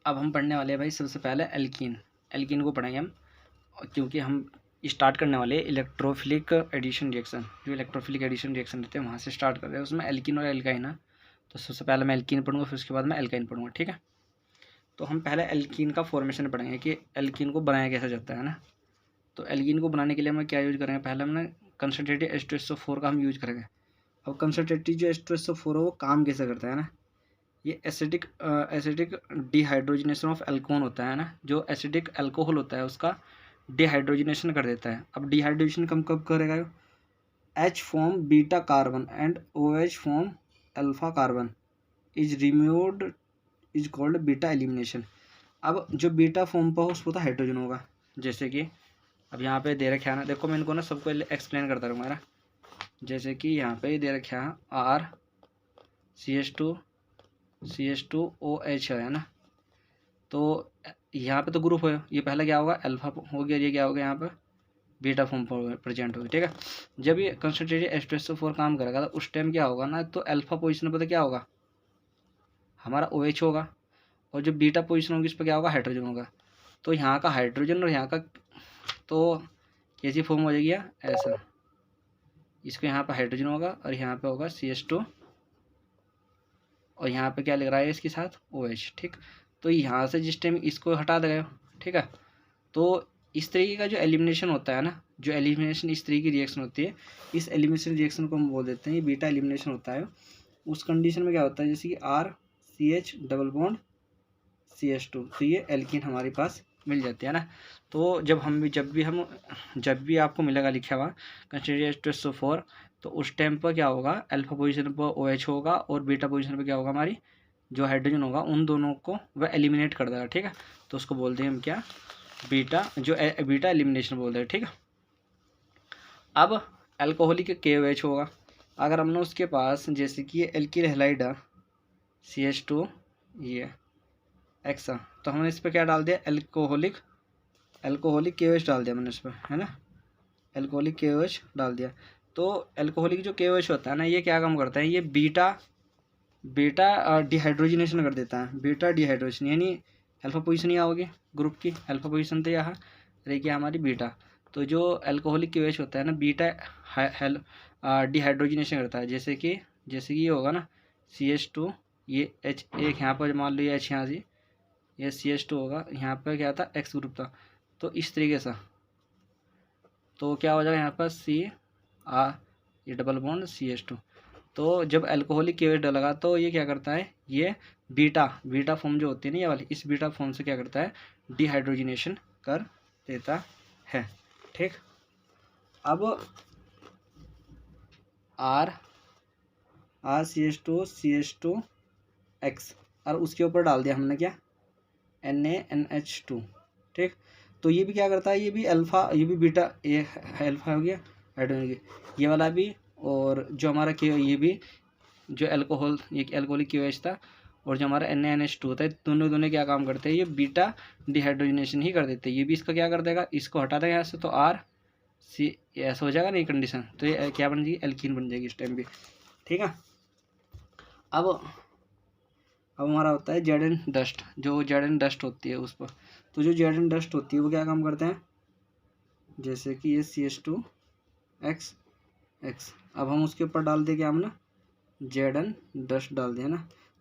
अब हम पढ़ने वाले हैं भाई सबसे पहले एल्कीन। एल्कीन को पढ़ेंगे हम, क्योंकि हम स्टार्ट करने वाले इलेक्ट्रोफिलिक एडिशन रिएक्शन। जो इलेक्ट्रोफिलिक एडिशन रिएक्शन रहते हैं वहाँ से स्टार्ट कर रहे हैं, उसमें एल्कीन और एल्काइन है। तो सबसे पहले मैं एल्कीन पढ़ूंगा, फिर उसके बाद मैं एल्काइन पढ़ूंगा, ठीक है। तो हम पहले एल्कीन का फॉर्मेशन पढ़ेंगे कि एल्कीन को बनाया कैसे जाता है ना। तो एल्कीन को बनाने के लिए हम क्या यूज करेंगे, पहले हमने कंसनट्रेटेड H2SO4 का हम यूज करेंगे। अब कंसनट्रेटेड जो H2SO4 है वो काम कैसे करता है ना, ये एसिडिक डिहाइड्रोजनेशन ऑफ एल्कोहल होता है ना। जो एसिडिक अल्कोहल होता है उसका डिहाइड्रोजनेशन कर देता है। अब डिहाइड्रोजन कम कब करेगा, H form beta carbon and OH form alpha carbon is removed is called beta elimination. अब जो बीटा फॉर्म पर हो उसको तो हाइड्रोजन होगा, जैसे कि अब यहाँ पे दे रखा है ना, देखो मैं इनको ना सबको एक्सप्लेन करता रहूँगा ना। जैसे कि यहाँ पे दे रखा है R CH2OH है ना। तो यहाँ पे तो ग्रुप है, ये पहला क्या होगा अल्फा हो गया, ये क्या हो गया यहाँ पे बीटा फॉर्म प्रेजेंट होगी, ठीक है। जब ये कंसंट्रेटेड H2SO4 काम करेगा तो उस टाइम क्या होगा ना, तो अल्फा पोजिशन पर क्या होगा हमारा OH होगा, और जो बीटा पोजिशन होगी इस पर क्या होगा हाइड्रोजन होगा। तो यहाँ का हाइड्रोजन और यहाँ का तो कैसी फॉर्म हो जाएगी ऐसा, इसको यहाँ पर हाइड्रोजन होगा और यहाँ पे होगा CH2 और यहाँ पे क्या लग रहा है इसके साथ OH, ठीक। तो यहाँ से जिस टाइम इसको हटा देगा, ठीक है। तो इस तरीके का जो एलिमिनेशन होता है ना, जो एलिमिनेशन इस तरीके की रिएक्शन होती है, इस एलिमिनेशन रिएक्शन को हम बोल देते हैं ये बीटा एलिमिनेशन होता है। उस कंडीशन में क्या होता है, जैसे कि RCH डबल बॉन्ड CH2, तो ये एल्कीन हमारे पास मिल जाती है ना। तो जब भी आपको मिलेगा लिखा हुआ कंसंट्रेटेड H2SO4, तो उस टाइम पर क्या होगा अल्फा पोजीशन पर OH होगा और बीटा पोजीशन पर क्या होगा हमारी जो हाइड्रोजन होगा, उन दोनों को वह एलिमिनेट कर देगा, ठीक है। तो उसको बोलते हैं हम क्या बीटा एलिमिनेशन बोलते हैं, ठीक है। अब अल्कोहलिक KOH होगा, अगर हमने उसके पास जैसे कि ये एल्किल हैलाइड है CH2 ये एक्सा, तो हमने इस पर क्या डाल दिया अल्कोहलिक KOH डाल दिया मैंने इस पर, है ना, अल्कोहलिक KOH डाल दिया। तो अल्कोहलिक जो KOH होता है ना, ये क्या काम करता है, ये बीटा डिहाइड्रोजनेशन कर देता है। बीटा डिहाइड्रोजन यानी अल्फा पोजीशन यहाँ होगी ग्रुप की, अल्फा पोजीशन तो यहाँ रहेगी हमारी बीटा। तो जो अल्कोहलिक KOH होता है ना, बीटा डिहाइड्रोजनेशन करता है। जैसे कि ये होगा ना CH2, ये H एक यहाँ पर मान लो ये H यहाँ से ये CH2 होगा, यहाँ पर क्या था X ग्रुप था। तो इस तरीके से तो क्या हो जाएगा यहाँ पर ये डबल बॉन्ड CH2। तो जब अल्कोहलिक KOH डलेगा तो ये क्या करता है, ये बीटा फॉर्म जो होती है ना ये वाली, इस बीटा फॉर्म से क्या करता है डिहाइड्रोजनेशन कर देता है, ठीक। अब RCH2CH2X और उसके ऊपर डाल दिया हमने क्या NaNH2, ठीक। तो ये भी क्या करता है, ये भी अल्फा, ये भी बीटा, ये अल्फा हो गया हाइड्रोजन, ये वाला भी, और जो हमारा ये भी जो अल्कोहलिक KOH था और जो हमारा NaNH2 होता है, दोनों क्या काम करते हैं, ये बीटा डिहाइड्रोजनेशन ही कर देते हैं। ये भी इसका क्या कर देगा, इसको हटा देगा यहाँ से, तो RC ऐसा हो जाएगा ना ये कंडीशन, तो ये क्या बन जाएगी एल्कीन बन जाएगी इस टाइम भी, ठीक है। अब हमारा होता है जेडन डस्ट, जो जेडन डस्ट होती है उस पर। तो जो जेडन डस्ट होती है वो क्या काम करते हैं, जैसे कि ये CH2X। अब हम उसके ऊपर डाल देंगे हमने जेडन डस्ट डाल दिया ना।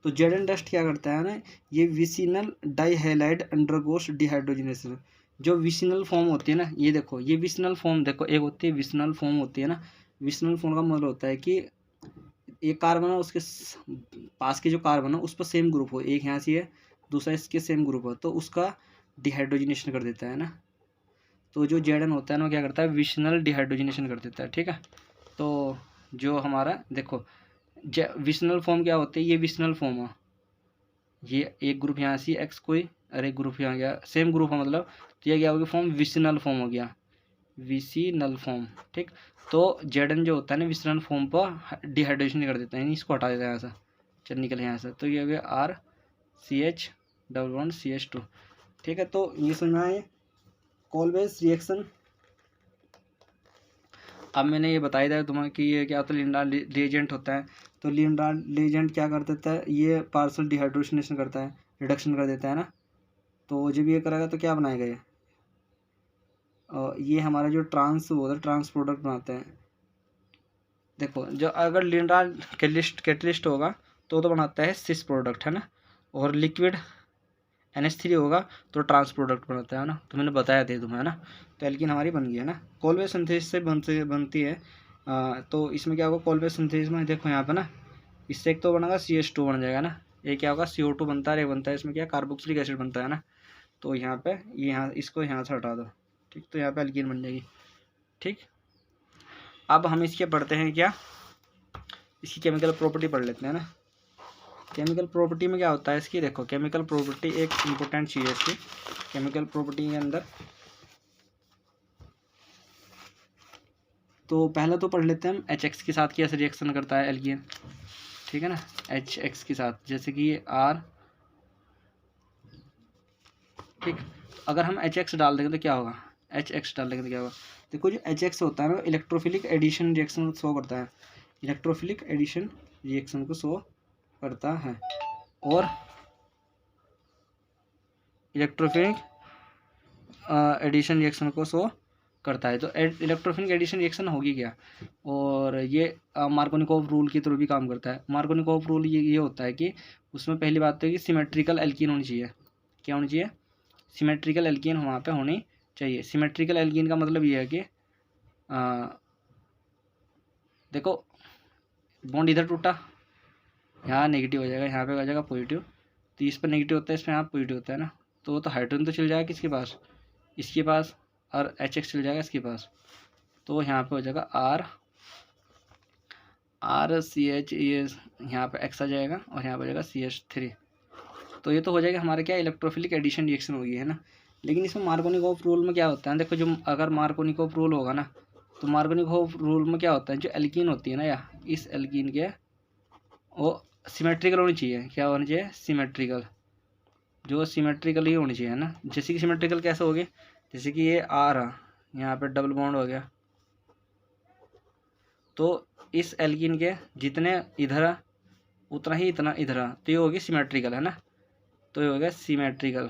तो जेडन डस्ट क्या करता है ना, ये विसिनल डाइहैलाइड अंडरगोस डिहाइड्रोजनेशन। जो विसिनल फॉर्म होती है ना, ये देखो ये विसिनल फॉर्म देखो, एक होती है विसिनल फॉर्म होती है ना। विसिनल फॉर्म का मतलब होता है कि एक कार्बन है उसके पास के जो कार्बन है उस पर सेम ग्रुप हो, एक यहाँ से है दूसरा इसके सेम ग्रुप हो, तो उसका डिहाइड्रोजनेशन कर देता है ना। तो जो जेडन होता है ना क्या करता है विसिनल डिहाइड्रोजनेशन कर देता है, ठीक है। तो जो हमारा देखो विशनल फॉर्म क्या होते हैं, ये विशनल फॉर्म है, ये एक ग्रुप यहाँ से X कोई और एक ग्रुप यहाँ गया सेम ग्रुप है मतलब, तो ये क्या हो गया फॉर्म विशनल फॉर्म हो गया, विसिनल फॉर्म, ठीक। तो जेडन जो होता है ना विशनल फॉर्म पर डिहाइड्रेशन कर देता है, इसको हटा देता है यहाँ से, चल निकले यहाँ से। तो ये हो गया RCH डबल बॉन्ड CH2, ठीक है। तो ये समझ में आए कॉल-बेस रिएक्शन। अब मैंने ये बताया था तुम्हें कि ये क्या होता है लिंडाल रिएजेंट होता है। तो लिंडाल रिएजेंट क्या कर देता है, ये पार्शियल डिहाइड्रोजनेशन करता है, रिडक्शन कर देता है ना। तो जब ये करेगा तो क्या बनाएगा ये हमारा जो ट्रांस होता है, ट्रांस प्रोडक्ट बनाते हैं। देखो जो अगर लिंडार कैटलिस्ट होगा तो बनाता है सिस प्रोडक्ट, है ना, और लिक्विड NH3 होगा तो ट्रांस प्रोडक्ट बनाता है ना, तो मैंने बताया थे तुम्हें, है ना। तो एल्कीन हमारी बन गई है ना, कोलवे सिंथेसिस से बनती है। तो इसमें क्या होगा, कोलवे सिंथेसिस में देखो यहाँ पे ना, इससे एक तो बनेगा CH2 बन जाएगा ना, एक क्या होगा CO2 बनता है, एक बनता है इसमें क्या कार्बोक्सिलिक एसिड बनता है ना। तो यहाँ पे यहाँ इसको यहाँ से हटा दो, ठीक, तो यहाँ पे एल्कीन बन जाएगी। ठीक, अब हम इसके पढ़ते हैं क्या, इसकी केमिकल प्रॉपर्टी पढ़ लेते हैं ना। केमिकल प्रॉपर्टी में क्या होता है इसकी, देखो केमिकल प्रॉपर्टी एक इम्पोर्टेंट चीज़ है इसकी। केमिकल प्रॉपर्टी के अंदर तो पहले तो पढ़ लेते हैं हम HX के साथ कैसे रिएक्शन करता है एल्कीन, ठीक है ना। HX के साथ जैसे कि ये R, ठीक, अगर हम HX डाल देंगे तो क्या होगा, HX डाल देंगे तो क्या होगा। देखो जो HX होता है ना, इलेक्ट्रोफिलिक एडिशन रिएक्शन को शो करता है, इलेक्ट्रोफिलिक एडिशन रिएक्शन को शो करता है, और इलेक्ट्रोफिलिक एडिशन रिएक्शन को शो करता है। तो इलेक्ट्रोफिलिक एडिशन रिएक्शन होगी क्या, और ये मार्कोनिकोव रूल के थ्रू भी काम करता है। मार्कोनिकोव रूल ये होता है कि उसमें पहली बात तो है कि सिमेट्रिकल एल्कीन होनी चाहिए। क्या होनी चाहिए, सिमेट्रिकल एल्कीन वहाँ पे होनी चाहिए। सिमेट्रिकल एल्कीन का मतलब ये है कि देखो बॉन्ड इधर टूटा, यहाँ नेगेटिव हो जाएगा, यहाँ पे हो जाएगा पॉजिटिव, तो इस पर नेगेटिव होता है, इसमें यहाँ पॉजिटिव होता है ना, तो हाइड्रोजन तो चल जाएगा किसके पास, इसके पास, और HX चल जाएगा इसके पास। तो यहाँ पे हो जाएगा RCH, ये यहाँ पे X आ जाएगा, और यहाँ पे हो जाएगा CH3। तो ये तो हो जाएगा हमारे क्या, इलेक्ट्रोफिलिक एडिशन रिएक्शन होगी, है ना। लेकिन इसमें मार्कोनिकोव रूल में क्या होता है, देखो जो अगर मार्कोनिकोव रूल होगा ना, तो मार्कोनिकोव रूल में क्या होता है, जो एल्कीन होती है ना, या इस एल्कीन के वो सिमेट्रिकल होनी चाहिए। क्या होनी चाहिए, सिमेट्रिकल, जो सिमेट्रिकल ही होनी चाहिए, है ना। जैसे कि सिमेट्रिकल कैसे होगी, जैसे कि ये R यहाँ पे डबल बॉन्ड हो गया, तो इस एल्कीन के जितने इधर उतना ही इतना इधर, तो ये होगी सिमेट्रिकल, है ना। तो ये हो गया सिमेट्रिकल,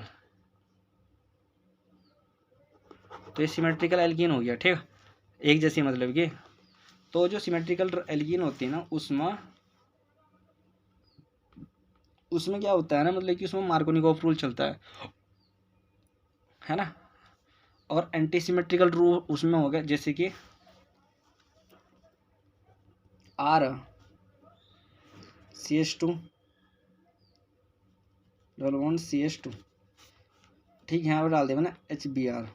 तो ये सिमेट्रिकल एल्कीन हो गया, ठीक, एक जैसी मतलब कि। तो जो सिमेट्रिकल एल्कीन होती है ना, उसमें क्या होता है ना, मतलब कि उसमें मार्कोनिकोव रूल चलता है ना। और एंटी सिमेट्रिकल रूल उसमें हो गया, जैसे कि R CH2 double bond CH2, ठीक, यहाँ पर डाल देगा ना HBr,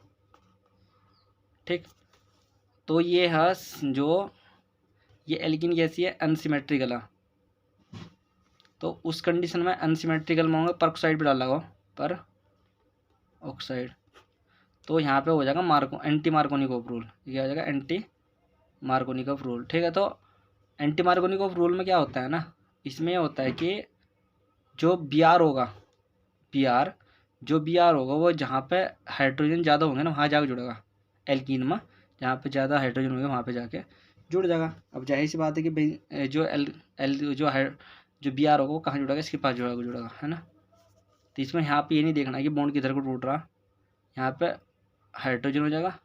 ठीक। तो ये है जो ये एल्कीन कैसी है, अनसिमेट्रिकल है। तो उस कंडीशन में अनसिमेट्रिकल में होंगे, परऑक्साइड भी डाला होगा, पर ऑक्साइड, तो यहाँ पे हो जाएगा एंटी मार्कोनिकोव रूल। ये हो जाएगा एंटी मार्कोनिकोव रूल, ठीक है। तो एंटी मार्कोनिकोव रूल में क्या होता है ना, इसमें होता है कि जो Br होगा, जो Br होगा वो जहाँ पे हाइड्रोजन ज़्यादा होंगे ना, वहाँ जाकर जुड़ेगा एल्कीन में, जहाँ पे ज़्यादा हाइड्रोजन होंगे वहाँ पे जाके जुड़ जाएगा। अब जाहिर सी बात है कि भाई जो Br होगा वो कहाँ जुड़ेगा, इसके पास जुड़ेगा, है ना। तो इसमें यहाँ पे ये नहीं देखना है कि बॉन्ड किधर को टूट रहा, यहाँ पे हाइड्रोजन हो जाएगा,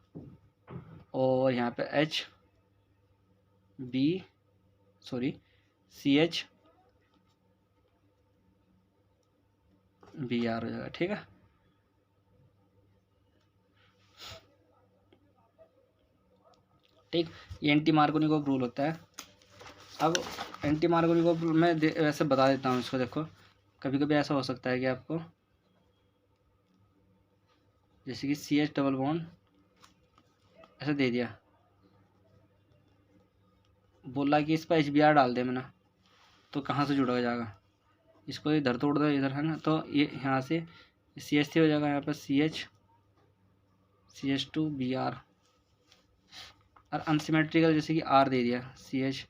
और यहाँ पे CH Br हो जाएगा, ठीक है। ठीक, ये एंटी मार्कोनिकोव रूल होता है। अब एंटी मार्कोनिकोव रूल में वैसे बता देता हूँ इसको। देखो कभी कभी ऐसा हो सकता है कि आपको जैसे कि CH डबल बॉन्ड ऐसा दे दिया, बोला कि इस पर HBr डाल दे मैंने, तो कहाँ से जुड़ा जाएगा, इसको इधर तोड़ दो इधर, है ना। तो ये यहाँ से CH3 हो जाएगा, यहाँ पर CH2 Br, और अनसिमेट्रिकल जैसे कि R दे दिया, CH,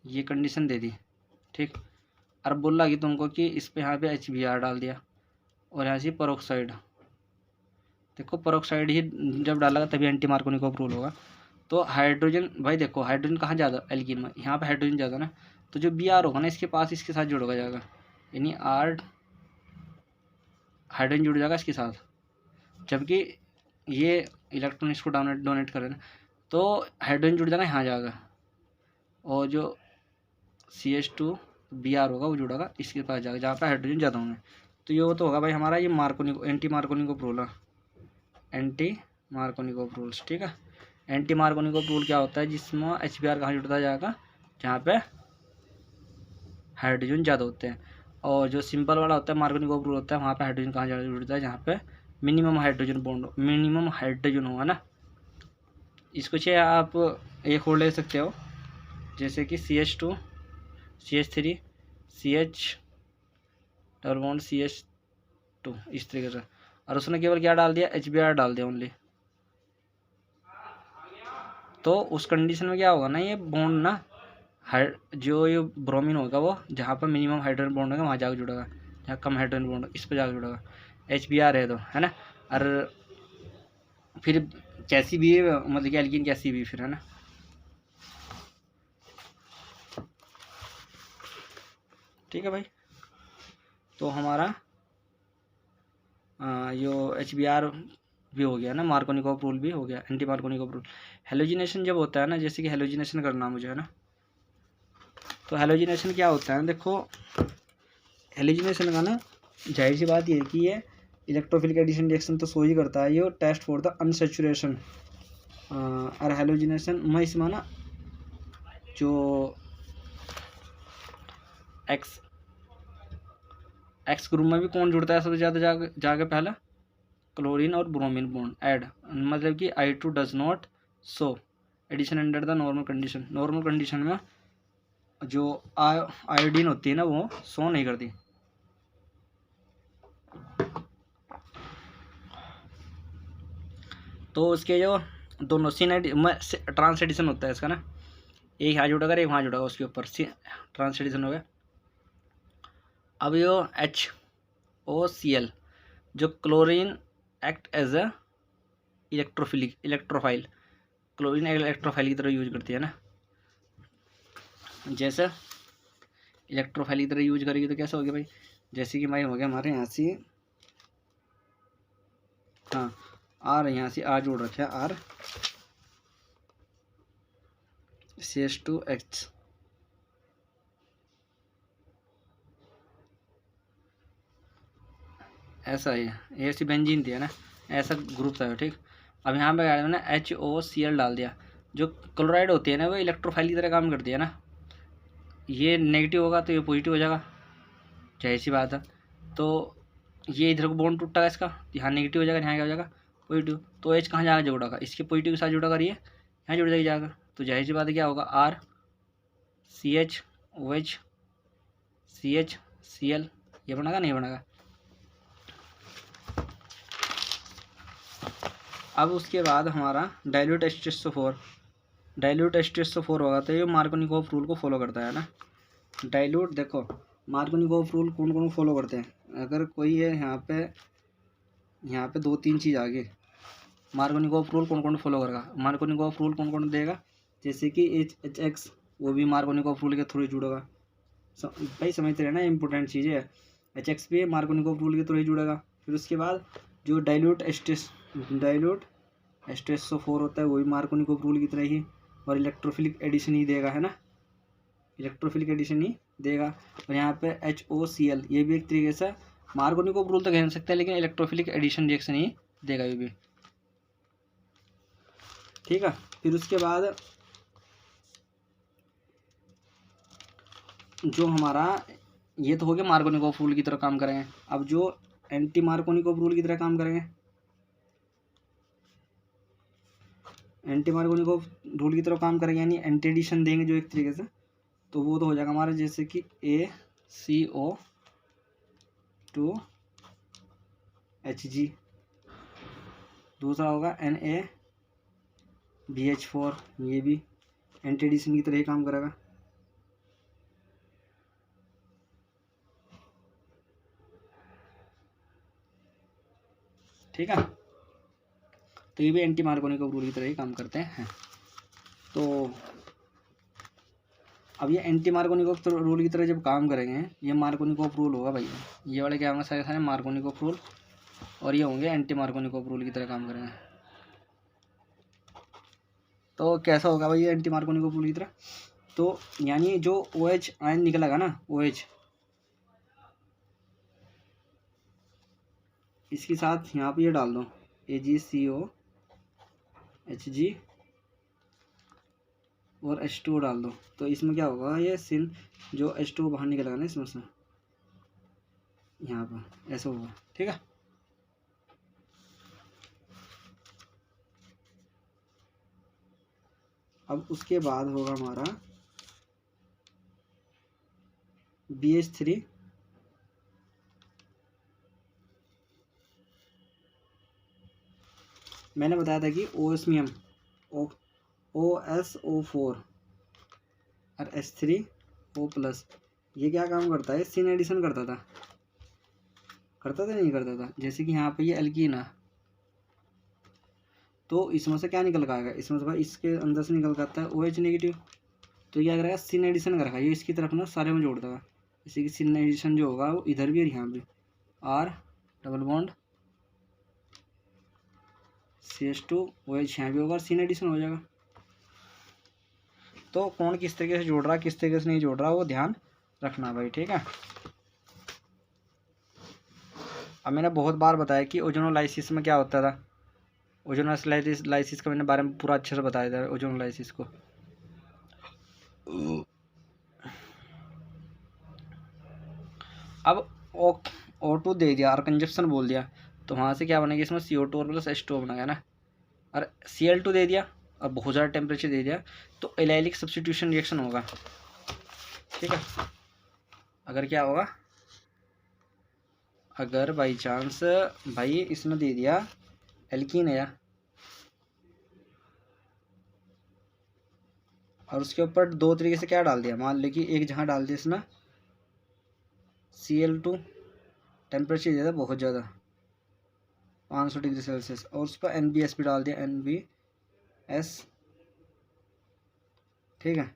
ये कंडीशन दे दी, ठीक। और बोला कि तुमको कि इस पे यहाँ पे HBr डाल दिया, और यहाँ से पेरोक्साइड, देखो पेरोक्साइड ही जब डालेगा तभी एंटी मार्कोनिकोव रूल होगा। तो हाइड्रोजन भाई देखो हाइड्रोजन कहाँ ज़्यादा एल्कीन में, यहाँ पे हाइड्रोजन ज़्यादा ना, तो जो Br होगा ना इसके पास इसके साथ जुड़ जाएगा, यानी R हाइड्रोजन जुड़ जाएगा इसके साथ, जबकि ये इलेक्ट्रॉन इसको डोनेट कर रहे हैं तो हाइड्रोजन जुड़ जाएगा यहाँ जाएगा, और जो CH2 Br होगा वो जुड़ेगा इसके पास जाएगा जहाँ पे हाइड्रोजन ज़्यादा होंगे। तो ये वो तो होगा भाई हमारा ये मार्कोनिको एंटी मार्कोनिको रूल है, एंटी मार्कोनिको रूल्स। ठीक है, एंटी मार्कोनिको रूल क्या होता है, जिसमें HBr कहाँ जुड़ता जाएगा, जहाँ पे हाइड्रोजन ज़्यादा होते हैं, और जो सिंपल वाला होता है मार्कोनिको रूल होता है वहाँ पे हाइड्रोजन कहाँ ज़्यादा जुड़ता है, जहाँ पे मिनिमम हाइड्रोजन होगा ना। इसको चाहे आप एक और ले सकते हो, जैसे कि CH2 CH3 CH double bond CH2 इस तरीके से, और उसने केवल क्या डाल दिया, HBr डाल दिया ओनली। तो उस कंडीशन में क्या होगा ना, ये बॉन्ड ना जो ये ब्रोमीन होगा वो जहाँ पर मिनिमम हाइड्रोजन बॉन्ड होगा वहाँ जाकर जुड़ेगा, जहाँ कम हाइड्रोजन बॉन्ड इस पर जाकर जुड़ेगा, HBr है तो है ना। और फिर कैसी भी है मतलब कि एल्कीन कैसी भी फिर है ना। ठीक है भाई, तो हमारा यो HBr भी हो गया ना, मार्कोनिकोव रूल भी हो गया, एंटी मार्कोनिकोव रूल। हेलोजिनेशन जब होता है ना, जैसे कि हेलोजिनेशन करना मुझे है ना, तो हेलोजिनेशन क्या होता है ना, देखो हेलोजिनेशन का ना जाहिर सी बात ये है कि ये इलेक्ट्रोफिलिक एडिशन रिएक्शन तो सो ही करता है, ये टेस्ट फॉर द अनसेचुरेशन और हेलोजिनेशन में इसमें ना जो एक्स ग्रुप में भी कौन जुड़ता है सबसे ज़्यादा जाके पहला, क्लोरीन और ब्रोमीन बॉन्ड ऐड, मतलब कि I2 does not show addition under the normal condition. Normal condition में जो आयोडीन होती है ना वो सो नहीं करती। तो उसके जो दोनों ट्रांस एडिशन होता है इसका ना, एक यहाँ जुड़ेगा एक वहाँ जुड़ेगा, उसके ऊपर ट्रांस एडिशन हो गया। अब यो HOCl जो chlorine act as a electrophile, chlorine electrophile की तरह यूज करती है ना। जैसे इलेक्ट्रोफाइल की तरह यूज करेगी तो कैसा हो गया भाई, जैसे कि भाई हो गया हमारे यहाँ से हाँ आर, यहाँ से आर जोड़ रखे आर CH2H, ऐसा ही है, ऐसी बेंजीन थी है ना, ऐसा ग्रुप था ठीक। अब यहाँ पे मैंने HOCl डाल दिया, जो क्लोराइड होती है ना वो इलेक्ट्रोफाइल की तरह काम करती है ना, ये नेगेटिव होगा तो ये पॉजिटिव हो जाएगा, जाहिर सी बात है। तो ये इधर को बॉन्ड टूटा है इसका, यहाँ नेगेटिव हो जाएगा, यहाँ क्या हो जाएगा पॉजिटिव, तो H कहाँ जाएगा जुड़ेगा, इसके पॉजिटिव के साथ जुड़ेगा, ये यहाँ जुड़ जाएगा, तो जाहिर सी बात है क्या होगा, R CHOH CHCl ये बनेगा नहीं बनेगा। अब उसके बाद हमारा डाइल्यूट H2SO4 होगा, तो ये मार्कोनिकोव रूल को फॉलो करता है ना। डाइल्यूट देखो मार्कोनिकोव रूल कौन कौन फॉलो करते हैं, अगर कोई है यहाँ पे 2-3 चीज़ आगे, मार्कोनिकोव रूल कौन कौन फॉलो करेगा, मार्कोनिकोव रूल कौन कौन देगा, जैसे कि HX वो भी मार्कोनिकोव रूल के थ्रू जुड़ेगा, भाई समझते रहे ना, इंपॉर्टेंट चीज़ है। HX भी मार्कोनिकोव रूल के थ्रू ही जुड़ेगा। फिर उसके बाद जो डाइल्यूट H2SO4 होता है वो भी मार्कोनिकोव रूल की तरह ही, और इलेक्ट्रोफिलिक एडिशन ही देगा है ना, इलेक्ट्रोफिलिक एडिशन ही देगा। और यहाँ पे HOCl ये भी एक तरीके से मार्कोनिकोव रूल तो कह सकते हैं, लेकिन इलेक्ट्रोफिलिक एडिशन रिएक्शन ही देगा ये भी। ठीक है, फिर उसके बाद जो हमारा ये तो हो गया मार्कोनिकोव रूल की तरह काम करेंगे। अब जो एंटी मार्कोनिकोव रूल की तरह काम करेंगे, एंटी मार्कोनिकोव रूल की तरह काम करेंगे यानी एंटी एडिशन देंगे जो एक तरीके से, तो वो तो हो जाएगा हमारा जैसे कि ACO2Hg, दूसरा होगा NaBH4 ये भी एंटी एडिशन की तरह ही काम करेगा। ठीक है, तो ये भी एंटी मार्कोनिकोव रूल की तरह ही काम करते हैं। तो अब ये एंटी मार्कोनिकोव रूल की तरह जब काम करेंगे, ये मार्कोनिकोव रूल होगा भाई, ये वाले क्या होंगे सारे सारे मार्कोनिकोव रूल, और ये होंगे एंटी मार्कोनिकोव रूल की तरह काम करेंगे। तो कैसा होगा भाई ये एंटी मार्कोनिकोव रूल की तरह? तो यानी जो OH आयन निकलेगा ना, OH इसके साथ यहाँ पे ये डाल दो AgCOHg और H2O डाल दो, तो इसमें क्या होगा, ये सिन जो H2O बाहर निकलेगा ना इसमें से, यहाँ पर ऐसा होगा, ठीक है। अब उसके बाद होगा हमारा BH3 मैंने बताया था कि ओस्मियम OSO4 और H3O+, ये क्या काम करता है, सिन एडिशन करता था नहीं करता था। जैसे कि यहाँ पे ये एल्कीन है, तो इसमें से क्या निकल आएगा, इसमें से भाई इसके अंदर से निकल आता है OH नेगेटिव, तो क्या करेगा, सिन एडिशन करेगा, ये इसकी तरफ ना सारे में जोड़ देगा। जैसे कि सिन एडिशन जो होगा वो इधर भी और यहाँ भी, R डबल बॉन्ड CH2OH यहाँ भी होगा, सिन एडिशन हो जाएगा। तो कौन किस तरीके से जोड़ रहा है, किस तरीके से नहीं जोड़ रहा, वो ध्यान रखना भाई, ठीक है। अब मैंने बहुत बार बताया कि ओजोनोलाइसिस में क्या होता था, ओजोनोलाइसिस का मैंने बारे में पूरा अच्छे से बताया था ओजोनोलाइसिस को। अब O2 दे दिया और कंजप्शन बोल दिया, तो वहाँ से क्या बनेगा, इसमें CO2 और प्लस H2O बनेगा ना, और Cl2 दे दिया और बहुत ज़्यादा टेम्परेचर दे दिया, तो एलाइलिक सब्स्टिट्यूशन रिएक्शन होगा, ठीक है। अगर क्या होगा, अगर बाई चांस भाई इसने दे दिया एल्कीन है और उसके ऊपर दो तरीके से क्या डाल दिया, मान लो कि एक जहाँ डाल दिया इसने Cl2, टेम्परेचर दिया था बहुत ज़्यादा 500 डिग्री सेल्सियस, और उस पर NBS भी डाल दिया, NBS, ठीक है।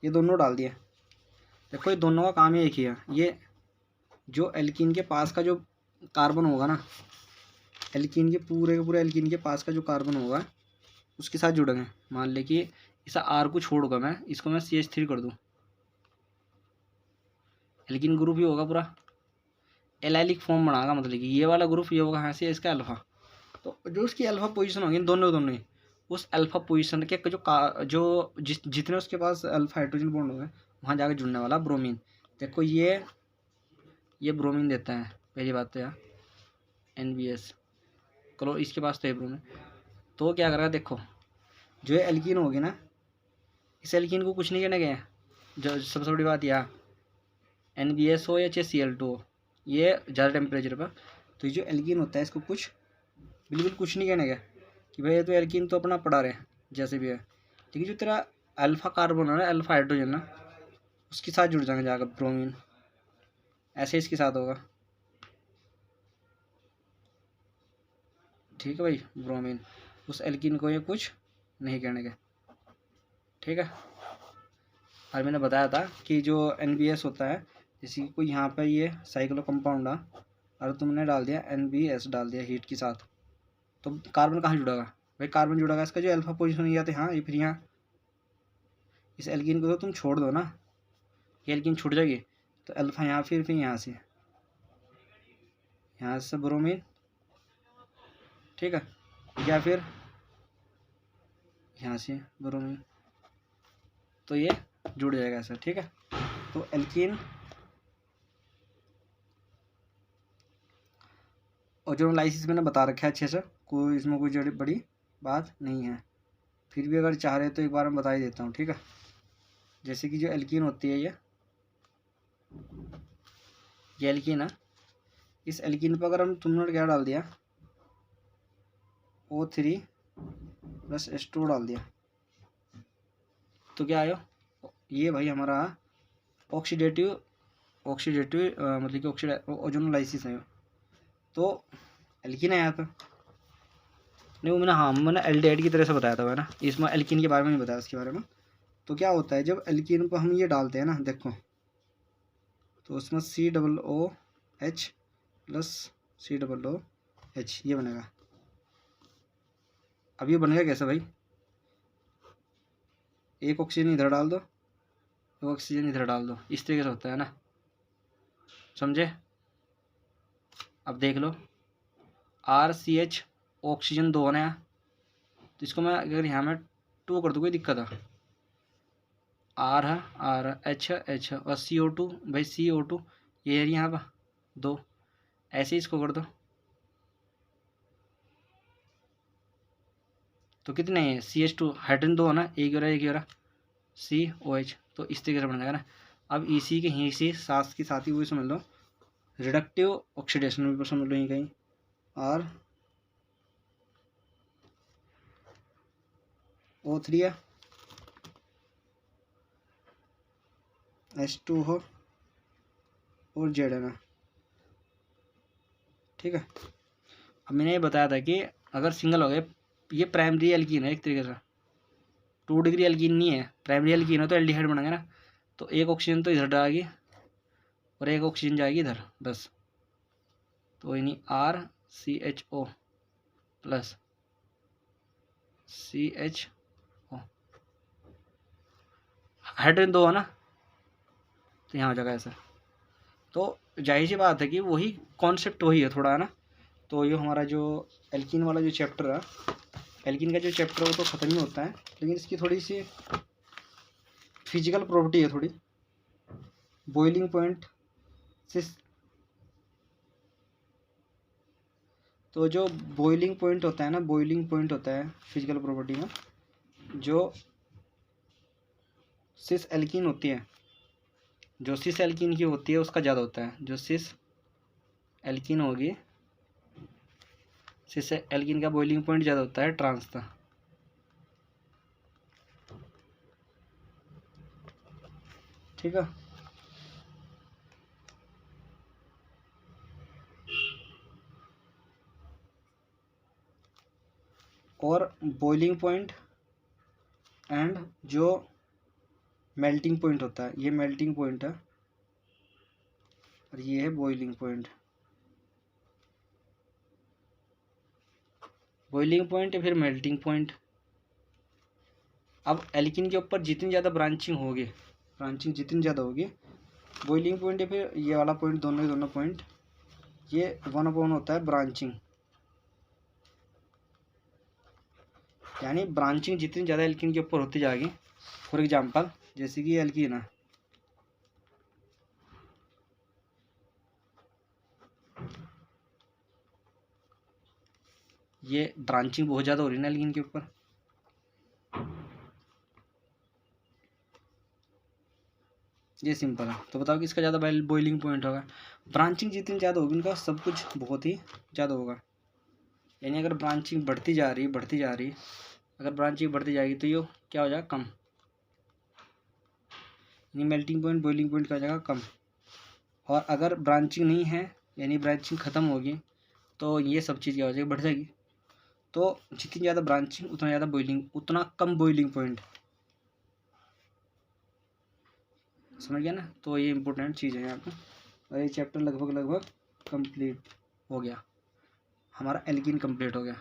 ये दोनों डाल दिया, देखो ये दोनों का काम एक ही है, ये जो एल्कीन के पास का जो कार्बन होगा ना, एल्कीन के पूरे एल्कीन के पास का जो कार्बन होगा उसके साथ जुड़ेंगे। मान ले कि इस R को छोड़ूंगा मैं, इसको मैं CH3 कर दूं, एल्कीन ग्रुप ही होगा पूरा, एलाइलिक फॉर्म बनाएगा, मतलब कि ये वाला ग्रुप ये होगा यहाँ से इसका अल्फा, तो जो उसकी अल्फा पोजीशन होगी दोनों ही उस अल्फा पोजीशन के जो जितने उसके पास अल्फा हाइड्रोजन बॉन्ड होंगे वहाँ जाकर जुड़ने वाला ब्रोमीन। देखो ये ब्रोमीन देता है, पहली बात तो यार NBS, करो इसके पास तो है ब्रोमीन, तो क्या करेगा, देखो जो ये एल्कीन होगी ना, इस एल्कीन को कुछ नहीं कहने गया, जो सबसे बड़ी बात यहाँ NBS हो या चाहे Cl2 हो, ये ज़्यादा टेम्परेचर पर, तो ये जो एल्कीन होता है इसको बिल्कुल कुछ नहीं कहने गया कि भाई ये तो एल्कीन तो अपना पड़ा रहे जैसे भी है, लेकिन जो तेरा अल्फा कार्बन है ना, अल्फा हाइड्रोजन ना, उसके साथ जुड़ जाएंगे जाकर ब्रोमीन, ऐसे इसके साथ होगा, ठीक है भाई, ब्रोमीन, उस एल्कीन को ये कुछ नहीं कहने के, ठीक है। और मैंने बताया था कि जो NBS होता है, जैसे कि कोई यहाँ पर ये साइक्लो कंपाउंड है और तुमने डाल दिया NBS डाल दिया हीट के साथ, तो कार्बन कहाँ जुड़ेगा भाई, कार्बन जुड़ेगा इसका जो अल्फा पोजीशन नहीं आते, हाँ ये फिर यहाँ इस एल्कीन को तो तुम छोड़ दो ना, ये एल्कीन छूट जाएगी, तो अल्फा यहाँ फिर यहाँ से ब्रोमीन, ठीक है, या फिर यहाँ से ब्रोमीन, तो ये जुड़ जाएगा ऐसा, ठीक है। तो एल्कीन ओजोनोलाइसिस मैंने बता रखा है अच्छे से, कोई इसमें कोई बड़ी बात नहीं है, फिर भी अगर चाह रहे तो एक बार मैं बता ही देता हूँ, ठीक है। जैसे कि जो एल्कीन होती है ये एल्कीन है, इस एल्कीन पर अगर तुमने क्या डाल दिया O3 प्लस H2 डाल दिया, तो क्या आया, ये भाई हमारा ऑक्सीडेटिव मतलब कि ओजोनोलाइसिस है, तो एल्कीन है यहाँ पर नहीं वो मैंने, हाँ मैंने एल्डिहाइड की तरह से बताया था मैंने, इसमें एल्कीन के बारे में नहीं बताया उसके बारे में। तो क्या होता है जब एल्कीन को हम ये डालते हैं ना, देखो तो उसमें COOH प्लस COOH ये बनेगा। अब ये बनेगा कैसे भाई, एक ऑक्सीजन इधर डाल दो, एक ऑक्सीजन इधर डाल दो, इस तरीके से होता है ना, समझे। अब देख लो RCH ऑक्सीजन 2 है, तो इसको मैं अगर यहाँ में 2 कर दूँ कोई दिक्कत है, R है R H और CO2 भाई CO2 ये है यहाँ पर 2, ऐसे ही इसको कर दो तो कितने हैं CH2 हाइड्रोजन 2 है ना, एक हो रहा COH, तो इस तरीके से बन जाएगा ना। अब इसी के ही से साथ के साथ ही वो समझ लो रिडक्टिव ऑक्सीडेशन भी समझ लो यहीं कहीं, RO3 है, H2 हो और Z है ना, ठीक है। अब मैंने ये बताया था कि अगर सिंगल हो गए, ये प्राइमरी एल्कीन है एक तरीके से, 2 डिग्री एल्कीन नहीं है, प्राइमरी एल्कीन है तो एल्डिहाइड बनेगा ना, तो एक ऑक्सीजन तो इधर जाएगी और एक ऑक्सीजन जाएगी इधर बस, तो यानी RCHO प्लस CHO, हाइड्रोजन 2 है ना, तो यहाँ हो जाएगा ऐसा। तो जाहिर सी बात है कि वही कॉन्सेप्ट वही है थोड़ा, है ना। तो ये हमारा जो एल्कीन वाला जो चैप्टर है, एल्कीन का जो चैप्टर है वो तो ख़त्म ही होता है, लेकिन इसकी थोड़ी सी फिजिकल प्रॉपर्टी है थोड़ी, बॉइलिंग पॉइंट से, तो जो बॉइलिंग पॉइंट होता है ना, बॉइलिंग पॉइंट होता है फिजिकल प्रॉपर्टी में, जो सिस एल्कीन होती है, जो सिस एल्कीन की होती है उसका ज़्यादा होता है, जो सिस एल्कीन होगी, सिस एल्कीन का बॉइलिंग पॉइंट ज़्यादा होता है ट्रांस का, ठीक है। और बॉइलिंग पॉइंट एंड जो मेल्टिंग पॉइंट होता है, ये मेल्टिंग पॉइंट है और ये है बॉइलिंग पॉइंट, बॉइलिंग पॉइंट या फिर मेल्टिंग पॉइंट। अब एल्कीन के ऊपर जितनी ज़्यादा ब्रांचिंग होगी, ब्रांचिंग जितनी ज़्यादा होगी, बॉइलिंग पॉइंट या फिर ये वाला पॉइंट, दोनों पॉइंट, ये 1/1 होता है ब्रांचिंग, यानी ब्रांचिंग जितनी ज़्यादा एल्कीन के ऊपर होती जाएगी, फॉर एग्जांपल जैसे कि एल्कीन है, ये ब्रांचिंग बहुत ज़्यादा हो रही है ना एल्कीन के ऊपर, ये सिंपल है। तो बताओ कि इसका ज़्यादा बॉइलिंग पॉइंट होगा, ब्रांचिंग जितनी ज़्यादा होगी उनका सब कुछ बहुत ही ज़्यादा होगा, यानी अगर ब्रांचिंग बढ़ती जा रही अगर ब्रांचिंग बढ़ती जाएगी तो ये क्या हो जाएगा, कम, यानी मेल्टिंग पॉइंट बॉइलिंग पॉइंट का हो जाएगा कम। और अगर ब्रांचिंग नहीं है यानी ब्रांचिंग ख़त्म होगी तो ये सब चीज़ क्या हो जाएगी, बढ़ जाएगी। तो जितनी ज़्यादा ब्रांचिंग उतना ज़्यादा बॉइलिंग, उतना कम बॉइलिंग पॉइंट, समझ गया ना। तो ये इंपॉर्टेंट चीज़ है यहाँ पे, और ये चैप्टर लगभग कंप्लीट हो गया, हमारा एल्कीन कंप्लीट हो गया।